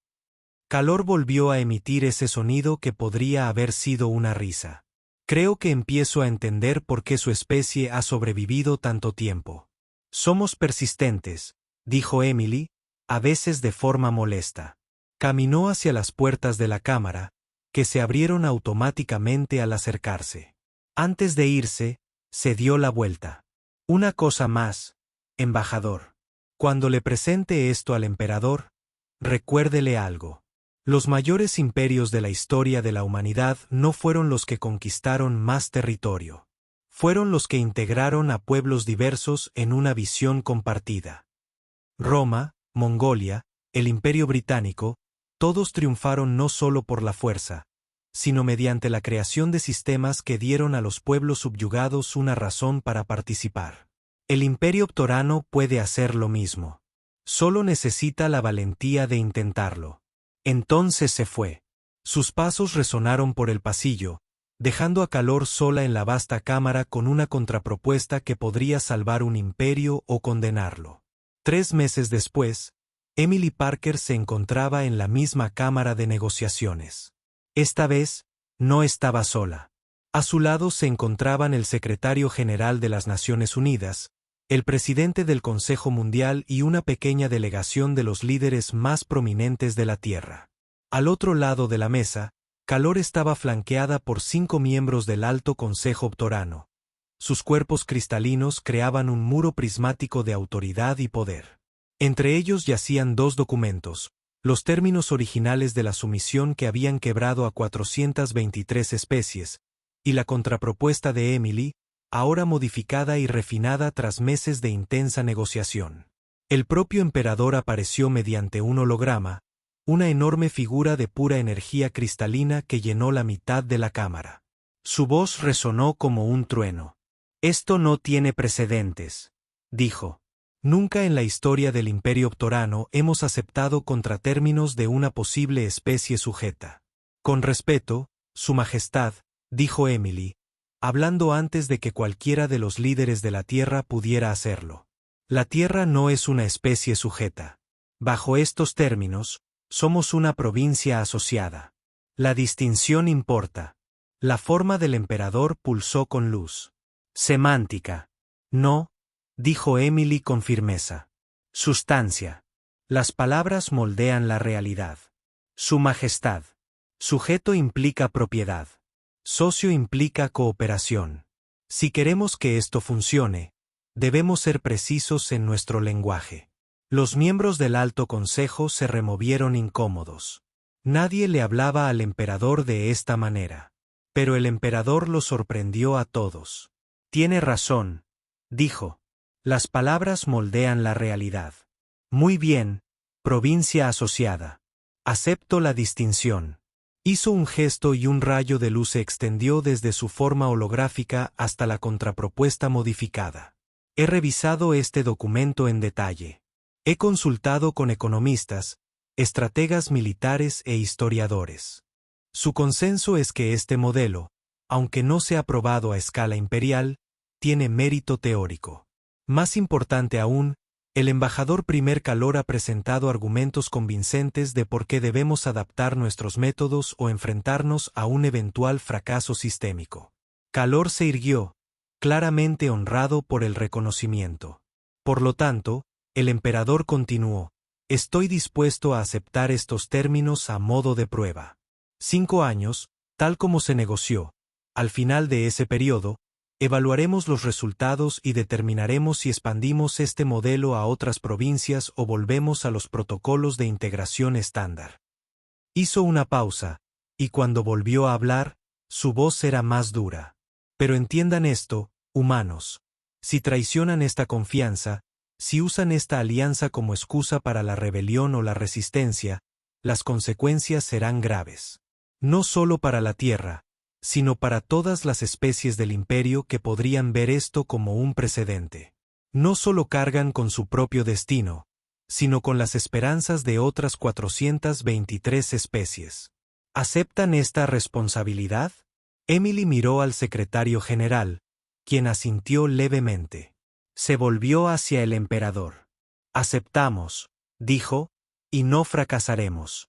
Speaker 1: Calor volvió a emitir ese sonido que podría haber sido una risa. Creo que empiezo a entender por qué su especie ha sobrevivido tanto tiempo. Somos persistentes, dijo Emily, a veces de forma molesta. Caminó hacia las puertas de la cámara, que se abrieron automáticamente al acercarse. Antes de irse, se dio la vuelta. Una cosa más, embajador. Cuando le presente esto al emperador, recuérdele algo. Los mayores imperios de la historia de la humanidad no fueron los que conquistaron más territorio. Fueron los que integraron a pueblos diversos en una visión compartida. Roma, Mongolia, el Imperio Británico, todos triunfaron no solo por la fuerza, sino mediante la creación de sistemas que dieron a los pueblos subyugados una razón para participar. El Imperio Ptorano puede hacer lo mismo. Solo necesita la valentía de intentarlo. Entonces se fue. Sus pasos resonaron por el pasillo, dejando a Calor sola en la vasta cámara con una contrapropuesta que podría salvar un imperio o condenarlo. 3 meses después, Emily Parker se encontraba en la misma cámara de negociaciones. Esta vez, no estaba sola. A su lado se encontraban el secretario general de las Naciones Unidas, el presidente del Consejo Mundial y una pequeña delegación de los líderes más prominentes de la Tierra. Al otro lado de la mesa, Calor estaba flanqueada por 5 miembros del Alto Consejo Ptorano. Sus cuerpos cristalinos creaban un muro prismático de autoridad y poder. Entre ellos yacían 2 documentos, los términos originales de la sumisión que habían quebrado a 423 especies, y la contrapropuesta de Emily, ahora modificada y refinada tras meses de intensa negociación. El propio emperador apareció mediante un holograma, una enorme figura de pura energía cristalina que llenó la mitad de la cámara. Su voz resonó como un trueno. «Esto no tiene precedentes», dijo. «Nunca en la historia del Imperio Ptorano hemos aceptado contratérminos de una posible especie sujeta». «Con respeto, Su Majestad», dijo Emily, hablando antes de que cualquiera de los líderes de la Tierra pudiera hacerlo. La Tierra no es una especie sujeta. Bajo estos términos, somos una provincia asociada. La distinción importa. La forma del emperador pulsó con luz. Semántica. No, dijo Emily con firmeza. Sustancia. Las palabras moldean la realidad. Su Majestad. Sujeto implica propiedad. Socio implica cooperación. Si queremos que esto funcione, debemos ser precisos en nuestro lenguaje. Los miembros del Alto Consejo se removieron incómodos. Nadie le hablaba al emperador de esta manera. Pero el emperador lo sorprendió a todos. Tiene razón, dijo. Las palabras moldean la realidad. Muy bien, provincia asociada. Acepto la distinción. Hizo un gesto y un rayo de luz se extendió desde su forma holográfica hasta la contrapropuesta modificada. He revisado este documento en detalle. He consultado con economistas, estrategas militares e historiadores. Su consenso es que este modelo, aunque no sea probado a escala imperial, tiene mérito teórico. Más importante aún, el embajador Primer Calor ha presentado argumentos convincentes de por qué debemos adaptar nuestros métodos o enfrentarnos a un eventual fracaso sistémico. Calor se irguió, claramente honrado por el reconocimiento. Por lo tanto, el emperador continuó. Estoy dispuesto a aceptar estos términos a modo de prueba. 5 años, tal como se negoció. Al final de ese periodo, evaluaremos los resultados y determinaremos si expandimos este modelo a otras provincias o volvemos a los protocolos de integración estándar. Hizo una pausa, y cuando volvió a hablar, su voz era más dura. Pero entiendan esto, humanos. Si traicionan esta confianza, si usan esta alianza como excusa para la rebelión o la resistencia, las consecuencias serán graves. No solo para la Tierra, sino para todas las especies del imperio que podrían ver esto como un precedente. No solo cargan con su propio destino, sino con las esperanzas de otras 423 especies. ¿Aceptan esta responsabilidad? Emily miró al secretario general, quien asintió levemente. Se volvió hacia el emperador. Aceptamos, dijo, y no fracasaremos.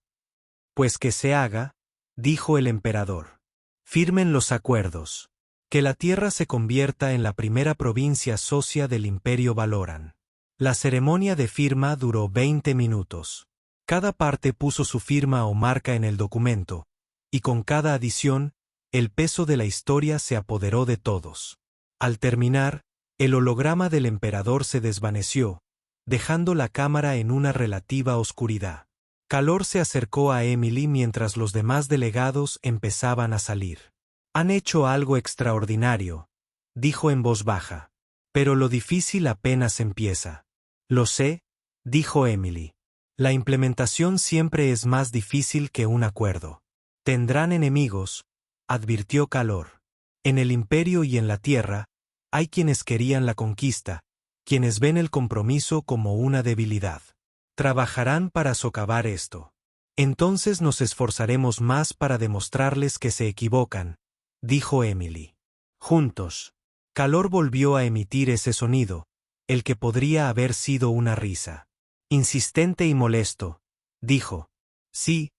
Speaker 1: Pues que se haga, dijo el emperador. Firmen los acuerdos. Que la Tierra se convierta en la primera provincia socia del Imperio Valoran. La ceremonia de firma duró 20 minutos. Cada parte puso su firma o marca en el documento, y con cada adición, el peso de la historia se apoderó de todos. Al terminar, el holograma del emperador se desvaneció, dejando la cámara en una relativa oscuridad. Calor se acercó a Emily mientras los demás delegados empezaban a salir. Han hecho algo extraordinario, dijo en voz baja. Pero lo difícil apenas empieza. Lo sé, dijo Emily. La implementación siempre es más difícil que un acuerdo. Tendrán enemigos, advirtió Calor. En el imperio y en la tierra, hay quienes querían la conquista, quienes ven el compromiso como una debilidad. Trabajarán para socavar esto. Entonces nos esforzaremos más para demostrarles que se equivocan, dijo Emily. Juntos. Calor volvió a emitir ese sonido, el que podría haber sido una risa. Insistente y molesto, dijo. Sí,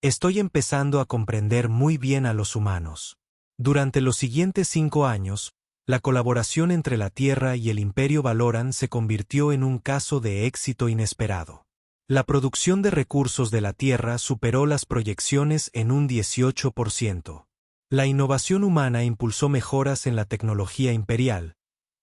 Speaker 1: estoy empezando a comprender muy bien a los humanos. Durante los siguientes 5 años, la colaboración entre la Tierra y el Imperio Valoran se convirtió en un caso de éxito inesperado. La producción de recursos de la Tierra superó las proyecciones en un 18%. La innovación humana impulsó mejoras en la tecnología imperial,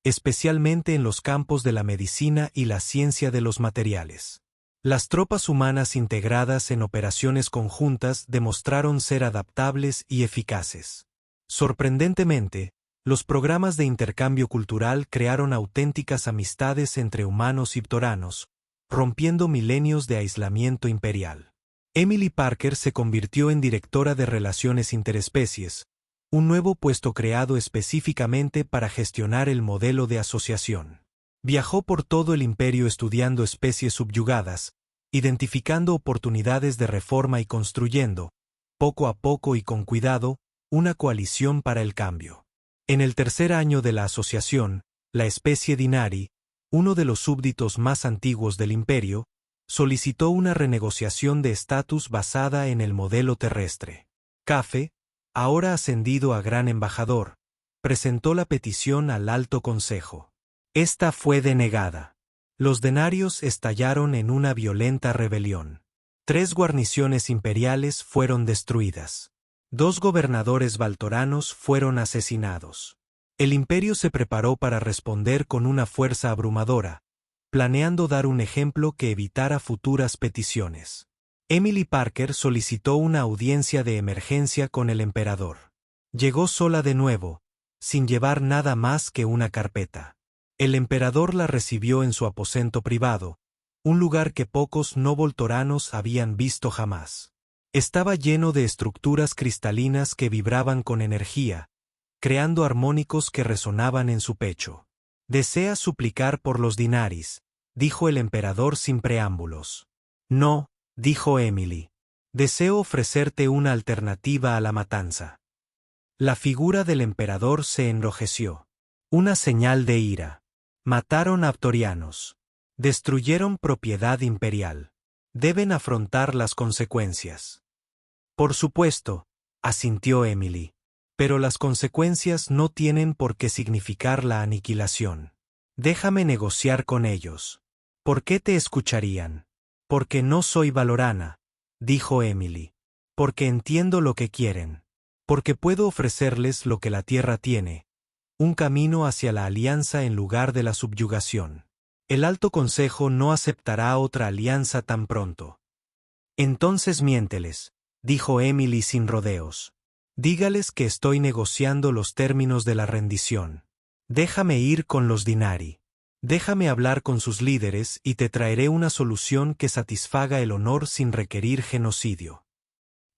Speaker 1: especialmente en los campos de la medicina y la ciencia de los materiales. Las tropas humanas integradas en operaciones conjuntas demostraron ser adaptables y eficaces. Sorprendentemente, los programas de intercambio cultural crearon auténticas amistades entre humanos y ptoranos, rompiendo milenios de aislamiento imperial. Emily Parker se convirtió en directora de Relaciones Interespecies, un nuevo puesto creado específicamente para gestionar el modelo de asociación. Viajó por todo el imperio estudiando especies subyugadas, identificando oportunidades de reforma y construyendo, poco a poco y con cuidado, una coalición para el cambio. En el tercer año de la asociación, la especie Dinari, uno de los súbditos más antiguos del imperio, solicitó una renegociación de estatus basada en el modelo terrestre. Cafe, ahora ascendido a gran embajador, presentó la petición al Alto Consejo. Esta fue denegada. Los denarios estallaron en una violenta rebelión. 3 guarniciones imperiales fueron destruidas. 2 gobernadores valtoranos fueron asesinados. El imperio se preparó para responder con una fuerza abrumadora, planeando dar un ejemplo que evitara futuras peticiones. Emily Parker solicitó una audiencia de emergencia con el emperador. Llegó sola de nuevo, sin llevar nada más que una carpeta. El emperador la recibió en su aposento privado, un lugar que pocos no voltoranos habían visto jamás. Estaba lleno de estructuras cristalinas que vibraban con energía, creando armónicos que resonaban en su pecho. «¿Desea suplicar por los Dinaris?», dijo el emperador sin preámbulos. «No», dijo Emily. «Deseo ofrecerte una alternativa a la matanza». La figura del emperador se enrojeció. Una señal de ira. Mataron a ptorianos. Destruyeron propiedad imperial. Deben afrontar las consecuencias. Por supuesto, asintió Emily. Pero las consecuencias no tienen por qué significar la aniquilación. Déjame negociar con ellos. ¿Por qué te escucharían? Porque no soy valorana, dijo Emily. Porque entiendo lo que quieren. Porque puedo ofrecerles lo que la tierra tiene, un camino hacia la alianza en lugar de la subyugación. El Alto Consejo no aceptará otra alianza tan pronto. Entonces miénteles, dijo Emily sin rodeos. Dígales que estoy negociando los términos de la rendición. Déjame ir con los Dinari. Déjame hablar con sus líderes y te traeré una solución que satisfaga el honor sin requerir genocidio.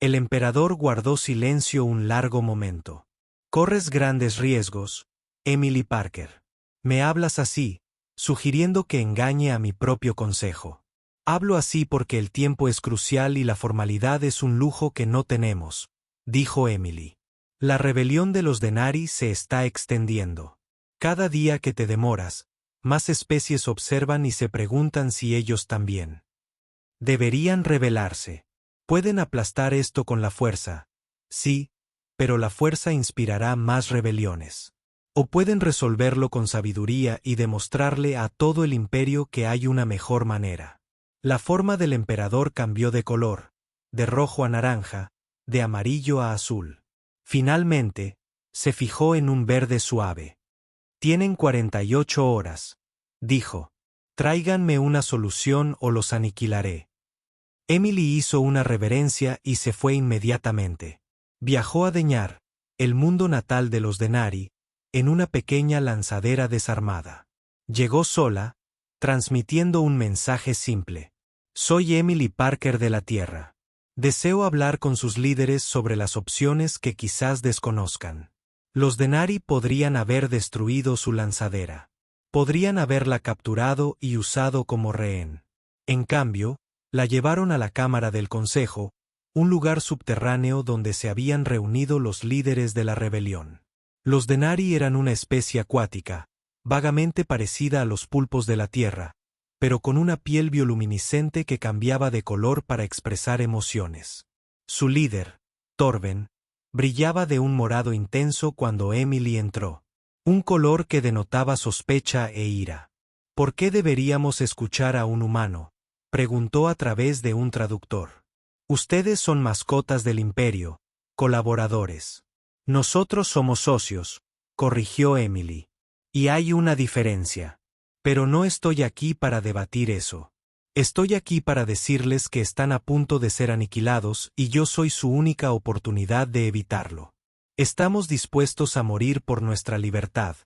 Speaker 1: El emperador guardó silencio un largo momento. Corres grandes riesgos, Emily Parker. Me hablas así, sugiriendo que engañe a mi propio consejo. Hablo así porque el tiempo es crucial y la formalidad es un lujo que no tenemos, dijo Emily. La rebelión de los Denari se está extendiendo. Cada día que te demoras, más especies observan y se preguntan si ellos también deberían rebelarse. Pueden aplastar esto con la fuerza, sí, pero la fuerza inspirará más rebeliones. O pueden resolverlo con sabiduría y demostrarle a todo el imperio que hay una mejor manera. La forma del emperador cambió de color, de rojo a naranja, de amarillo a azul. Finalmente, se fijó en un verde suave. Tienen 48 horas, dijo. Tráiganme una solución o los aniquilaré. Emily hizo una reverencia y se fue inmediatamente. Viajó a Deñar, el mundo natal de los Denari, en una pequeña lanzadera desarmada. Llegó sola, transmitiendo un mensaje simple. Soy Emily Parker de la Tierra. Deseo hablar con sus líderes sobre las opciones que quizás desconozcan. Los Denari podrían haber destruido su lanzadera. Podrían haberla capturado y usado como rehén. En cambio, la llevaron a la Cámara del Consejo, un lugar subterráneo donde se habían reunido los líderes de la rebelión. Los Denari eran una especie acuática, vagamente parecida a los pulpos de la tierra, pero con una piel bioluminiscente que cambiaba de color para expresar emociones. Su líder, Torben, brillaba de un morado intenso cuando Emily entró, un color que denotaba sospecha e ira. ¿Por qué deberíamos escuchar a un humano?, preguntó a través de un traductor. Ustedes son mascotas del imperio, colaboradores. Nosotros somos socios, corrigió Emily. Y hay una diferencia. Pero no estoy aquí para debatir eso. Estoy aquí para decirles que están a punto de ser aniquilados y yo soy su única oportunidad de evitarlo. Estamos dispuestos a morir por nuestra libertad,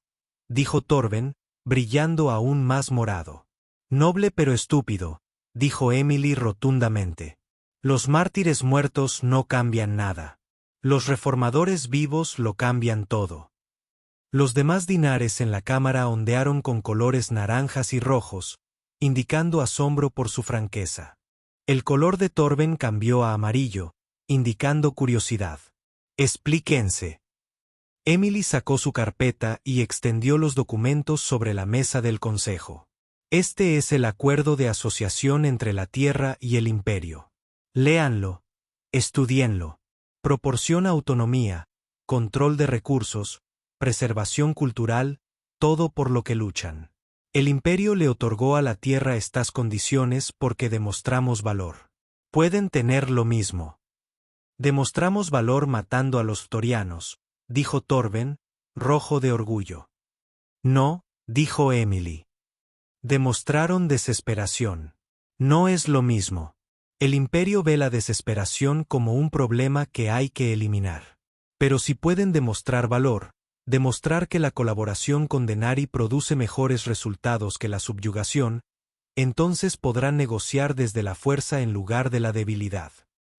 Speaker 1: dijo Torben, brillando aún más morado. Noble pero estúpido, dijo Emily rotundamente. Los mártires muertos no cambian nada. Los reformadores vivos lo cambian todo. Los demás dinares en la cámara ondearon con colores naranjas y rojos, indicando asombro por su franqueza. El color de Torben cambió a amarillo, indicando curiosidad. Explíquense. Emily sacó su carpeta y extendió los documentos sobre la mesa del consejo. Este es el acuerdo de asociación entre la Tierra y el Imperio. Léanlo, estudienlo. Proporciona autonomía, control de recursos, preservación cultural, todo por lo que luchan. El Imperio le otorgó a la Tierra estas condiciones porque demostramos valor. Pueden tener lo mismo. Demostramos valor matando a los Torianos, dijo Torben, rojo de orgullo. No, dijo Emily. Demostraron desesperación. No es lo mismo. El Imperio ve la desesperación como un problema que hay que eliminar. Pero si pueden demostrar valor, demostrar que la colaboración con Denari produce mejores resultados que la subyugación, entonces podrán negociar desde la fuerza en lugar de la debilidad.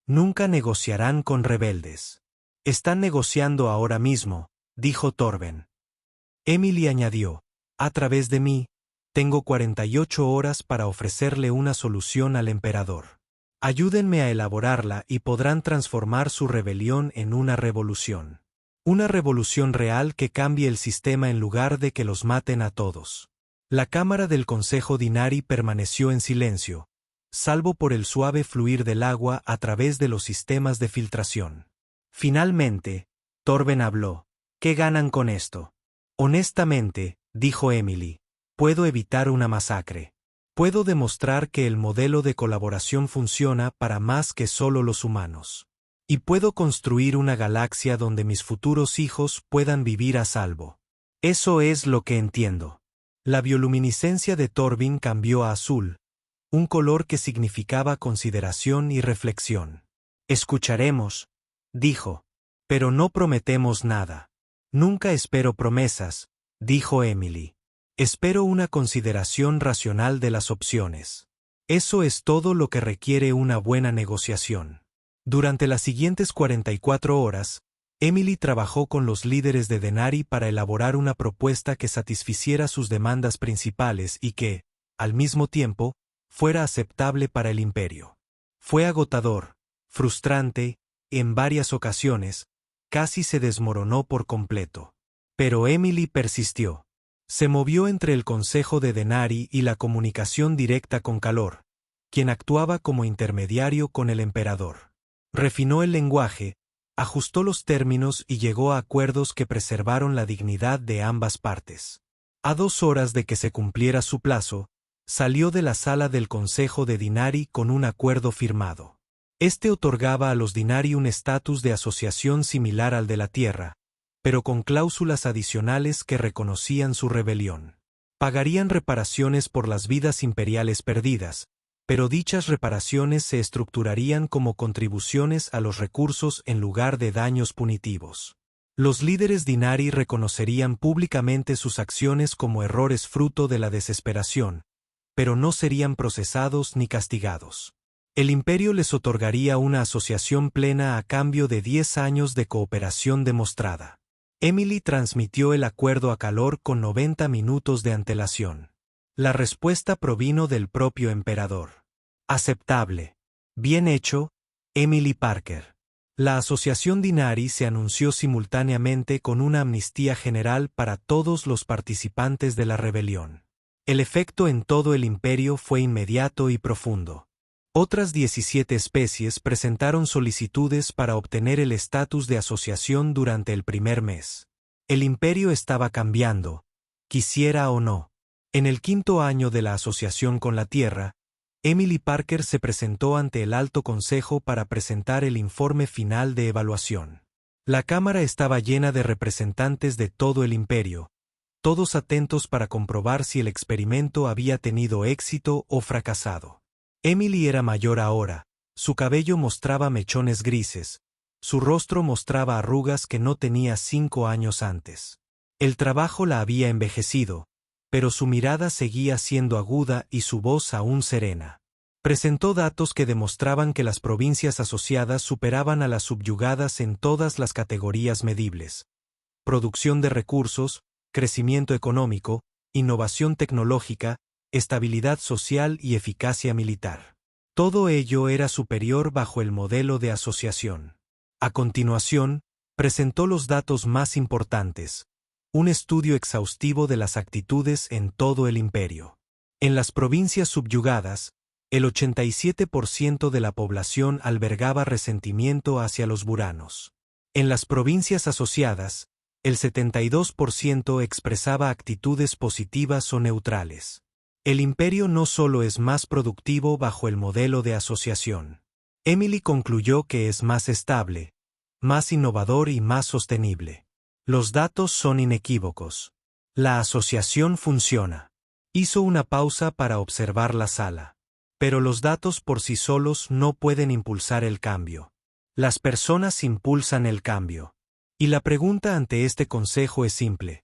Speaker 1: Nunca negociarán con rebeldes. Están negociando ahora mismo, dijo Torben. Emily añadió, a través de mí, tengo 48 horas para ofrecerle una solución al emperador. Ayúdenme a elaborarla y podrán transformar su rebelión en una revolución. Una revolución real que cambie el sistema en lugar de que los maten a todos. La Cámara del Consejo Dinari permaneció en silencio, salvo por el suave fluir del agua a través de los sistemas de filtración. Finalmente, Torben habló. ¿Qué ganan con esto? Honestamente, dijo Emily, puedo evitar una masacre. Puedo demostrar que el modelo de colaboración funciona para más que solo los humanos. Y puedo construir una galaxia donde mis futuros hijos puedan vivir a salvo. Eso es lo que entiendo. La bioluminiscencia de Torvin cambió a azul, un color que significaba consideración y reflexión. Escucharemos, dijo. Pero no prometemos nada. Nunca espero promesas, dijo Emily. Espero una consideración racional de las opciones. Eso es todo lo que requiere una buena negociación. Durante las siguientes 44 horas, Emily trabajó con los líderes de Denari para elaborar una propuesta que satisficiera sus demandas principales y que, al mismo tiempo, fuera aceptable para el imperio. Fue agotador, frustrante, en varias ocasiones, casi se desmoronó por completo. Pero Emily persistió. Se movió entre el Consejo de Denari y la comunicación directa con Calor, quien actuaba como intermediario con el emperador. Refinó el lenguaje, ajustó los términos y llegó a acuerdos que preservaron la dignidad de ambas partes. A 2 horas de que se cumpliera su plazo, salió de la sala del Consejo de Dinari con un acuerdo firmado. Este otorgaba a los Dinari un estatus de asociación similar al de la Tierra, pero con cláusulas adicionales que reconocían su rebelión. Pagarían reparaciones por las vidas imperiales perdidas, pero dichas reparaciones se estructurarían como contribuciones a los recursos en lugar de daños punitivos. Los líderes Dinari reconocerían públicamente sus acciones como errores fruto de la desesperación, pero no serían procesados ni castigados. El imperio les otorgaría una asociación plena a cambio de 10 años de cooperación demostrada. Emily transmitió el acuerdo a Calor con 90 minutos de antelación. La respuesta provino del propio emperador. Aceptable. Bien hecho, Emily Parker. La asociación Dinari se anunció simultáneamente con una amnistía general para todos los participantes de la rebelión. El efecto en todo el imperio fue inmediato y profundo. Otras 17 especies presentaron solicitudes para obtener el estatus de asociación durante el primer mes. El imperio estaba cambiando, quisiera o no. En el 5º año de la asociación con la Tierra, Emily Parker se presentó ante el Alto Consejo para presentar el informe final de evaluación. La Cámara estaba llena de representantes de todo el imperio, todos atentos para comprobar si el experimento había tenido éxito o fracasado. Emily era mayor ahora, su cabello mostraba mechones grises, su rostro mostraba arrugas que no tenía 5 años antes. El trabajo la había envejecido, pero su mirada seguía siendo aguda y su voz aún serena. Presentó datos que demostraban que las provincias asociadas superaban a las subyugadas en todas las categorías medibles: producción de recursos, crecimiento económico, innovación tecnológica, estabilidad social y eficacia militar. Todo ello era superior bajo el modelo de asociación. A continuación, presentó los datos más importantes: un estudio exhaustivo de las actitudes en todo el imperio. En las provincias subyugadas, el 87% de la población albergaba resentimiento hacia los buranos. En las provincias asociadas, el 72% expresaba actitudes positivas o neutrales. El imperio no solo es más productivo bajo el modelo de asociación. Emily concluyó que es más estable, más innovador y más sostenible. Los datos son inequívocos. La asociación funciona. Hizo una pausa para observar la sala. Pero los datos por sí solos no pueden impulsar el cambio. Las personas impulsan el cambio. Y la pregunta ante este consejo es simple: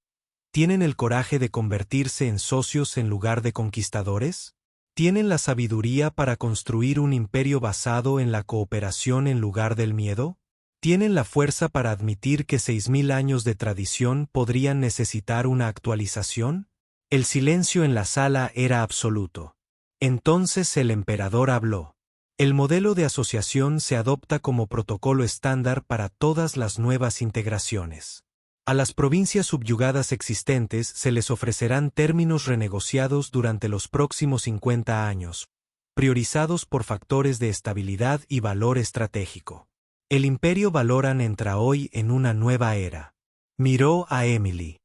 Speaker 1: ¿tienen el coraje de convertirse en socios en lugar de conquistadores? ¿Tienen la sabiduría para construir un imperio basado en la cooperación en lugar del miedo? ¿Tienen la fuerza para admitir que 6000 años de tradición podrían necesitar una actualización? El silencio en la sala era absoluto. Entonces el emperador habló. El modelo de asociación se adopta como protocolo estándar para todas las nuevas integraciones. A las provincias subyugadas existentes se les ofrecerán términos renegociados durante los próximos 50 años, priorizados por factores de estabilidad y valor estratégico. El imperio Valoran entra hoy en una nueva era. Miró a Emily.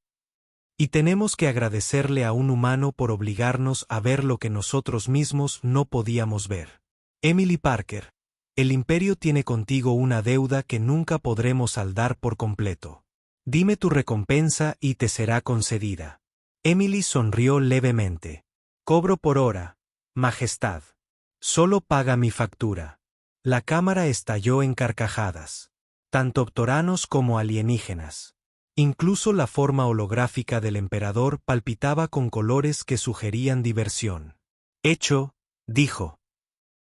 Speaker 1: Y tenemos que agradecerle a un humano por obligarnos a ver lo que nosotros mismos no podíamos ver. Emily Parker, el Imperio tiene contigo una deuda que nunca podremos saldar por completo. Dime tu recompensa y te será concedida. Emily sonrió levemente. Cobro por hora, Majestad. Solo paga mi factura. La cámara estalló en carcajadas. Tanto ptoranos como alienígenas. Incluso la forma holográfica del emperador palpitaba con colores que sugerían diversión. Hecho, dijo.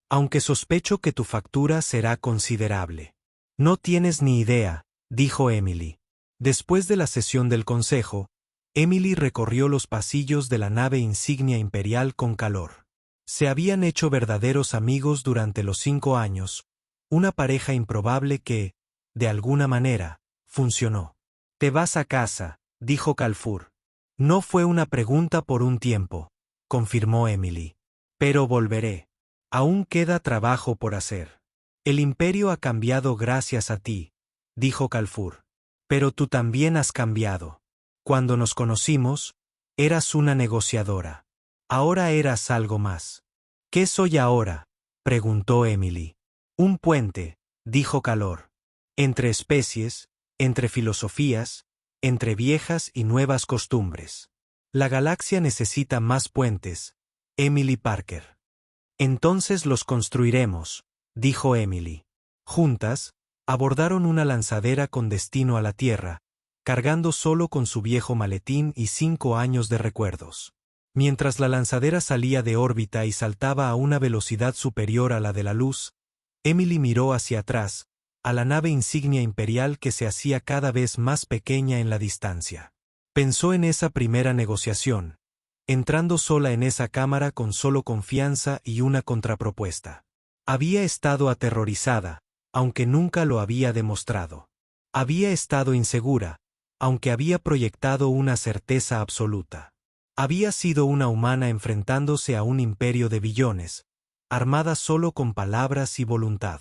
Speaker 1: Aunque sospecho que tu factura será considerable. No tienes ni idea, dijo Emily. Después de la sesión del consejo, Emily recorrió los pasillos de la nave insignia imperial con calor. Se habían hecho verdaderos amigos durante los 5 años, una pareja improbable que, de alguna manera, funcionó. Te vas a casa, dijo Calfur. No fue una pregunta por un tiempo, confirmó Emily. Pero volveré. Aún queda trabajo por hacer. El imperio ha cambiado gracias a ti, dijo Calfur. Pero tú también has cambiado. Cuando nos conocimos, eras una negociadora. Ahora eras algo más. ¿Qué soy ahora?, preguntó Emily. Un puente, dijo Calor. Entre especies, entre filosofías, entre viejas y nuevas costumbres. La galaxia necesita más puentes, Emily Parker. Entonces los construiremos, dijo Emily. Juntas, abordaron una lanzadera con destino a la Tierra, cargando solo con su viejo maletín y 5 años de recuerdos. Mientras la lanzadera salía de órbita y saltaba a una velocidad superior a la de la luz, Emily miró hacia atrás, a la nave insignia imperial que se hacía cada vez más pequeña en la distancia. Pensó en esa primera negociación, entrando sola en esa cámara con solo confianza y una contrapropuesta. Había estado aterrorizada, aunque nunca lo había demostrado. Había estado insegura, aunque había proyectado una certeza absoluta. Había sido una humana enfrentándose a un imperio de billones, armada solo con palabras y voluntad.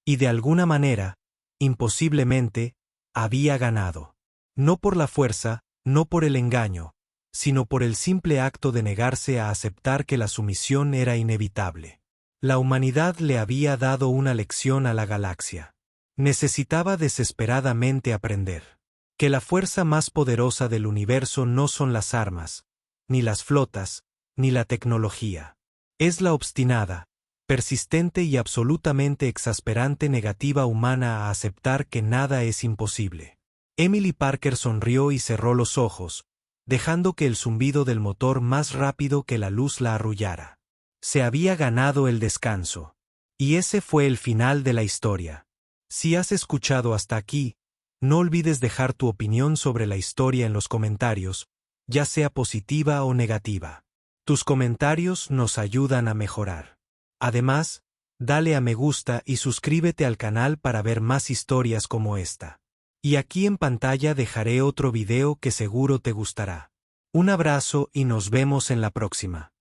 Speaker 1: Y de alguna manera, imposiblemente, había ganado. No por la fuerza, no por el engaño, sino por el simple acto de negarse a aceptar que la sumisión era inevitable. La humanidad le había dado una lección a la galaxia. Necesitaba desesperadamente aprender que la fuerza más poderosa del universo no son las armas, ni las flotas, ni la tecnología. Es la obstinada, persistente y absolutamente exasperante negativa humana a aceptar que nada es imposible. Emily Parker sonrió y cerró los ojos, dejando que el zumbido del motor más rápido que la luz la arrullara. Se había ganado el descanso. Y ese fue el final de la historia. Si has escuchado hasta aquí, no olvides dejar tu opinión sobre la historia en los comentarios, ya sea positiva o negativa. Tus comentarios nos ayudan a mejorar. Además, dale a me gusta y suscríbete al canal para ver más historias como esta. Y aquí en pantalla dejaré otro video que seguro te gustará. Un abrazo y nos vemos en la próxima.